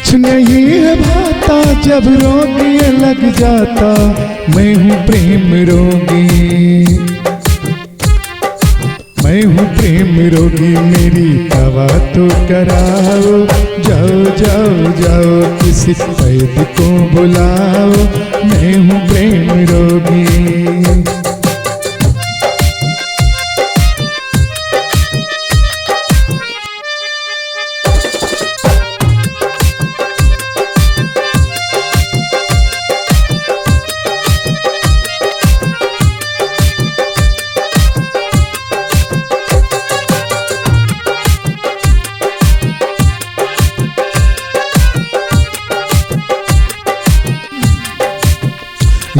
कुछ नहीं है भाता जब रोग ये लग जाता, मैं हूँ प्रेम रोगी, मैं हूँ प्रेम रोगी, मेरी दवा तो कराओ। जाओ जाओ जाओ किसी वैद्य को बुलाओ, मैं हूँ प्रेम रोगी।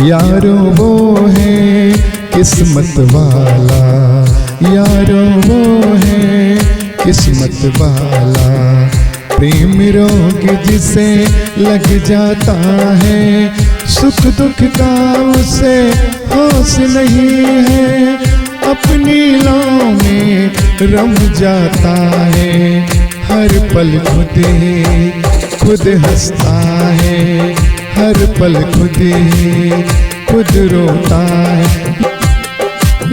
यारो वो है किस्मत वाला, यारो वो है किस्मत वाला, प्रेम रोग जिसे लग जाता है, सुख दुख का उसे होश नहीं है, अपनी लौ में रम जाता है, हर पल खुद हंसता है, हर पल खुद रोता है।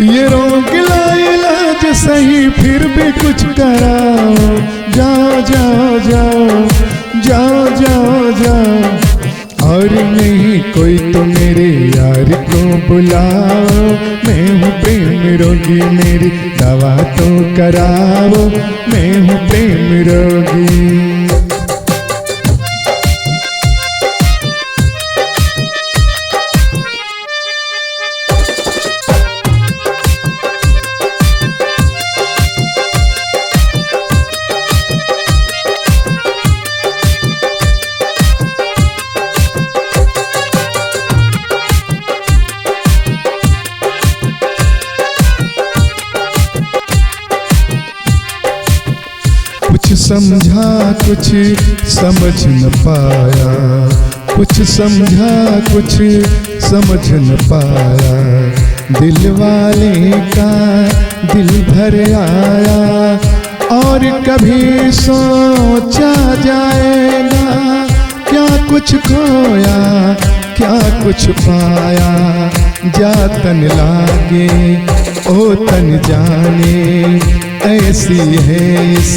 ये रोग इलाज सही फिर भी कुछ कराओ, जाओ जाओ जाओ जाओ जाओ जाओ, और नहीं कोई तो मेरे यार को बुलाओ, मैं हूँ प्रेम रोगी, मेरी दवा तो कराओ, मैं हूँ प्रेम रोगी। कुछ समझा कुछ समझ न पाया, कुछ समझा कुछ समझ न पाया, दिल वाले का दिल भर आया, और कभी सोचा जाएगा क्या कुछ खोया क्या कुछ पाया, जा तन लागे ओ तन जाने, ऐसी है इस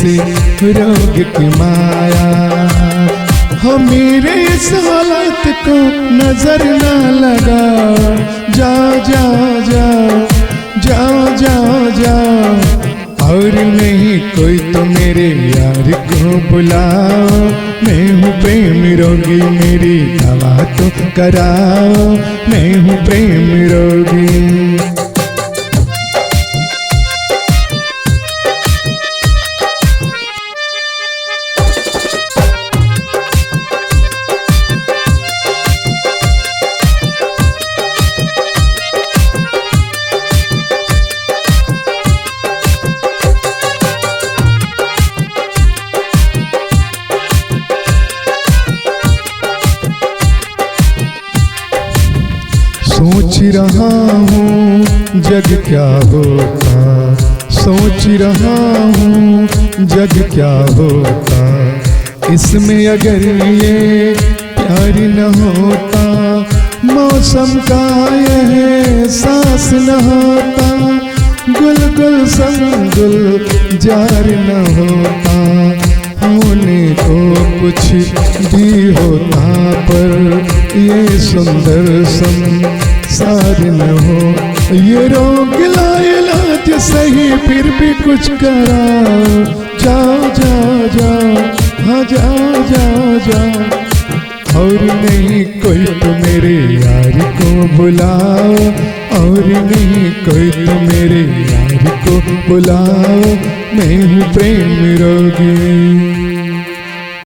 रोग की माया, हो मेरे इस हालत को नजर ना लगाओ, जाओ जाओ जाओ जाओ जाओ जाओ, और नहीं कोई तो मेरे यार को बुलाओ, मैं हूँ प्रेम रोगी, मेरी दवा तो कराओ, मैं हूँ प्रेम रोगी। सोच रहा हूँ जग क्या होता, सोच रहा हूँ जग क्या होता, इसमें अगर ये प्यार न होता, मौसम का यह सांस न होता, गुल गुल संग गुल जार न होता, होने को कुछ भी होता, पर ये सुंदर संसार न हो, ये रोग इलाज सही फिर भी कुछ कराओ, जाओ जाओ जाओ हाँ जाओ जाओ जाओ, और नहीं कोई तो मेरे यार को बुलाओ, और नहीं कोई तो मेरे यार को बुलाओ, मैं हूँ प्रेम रोगी।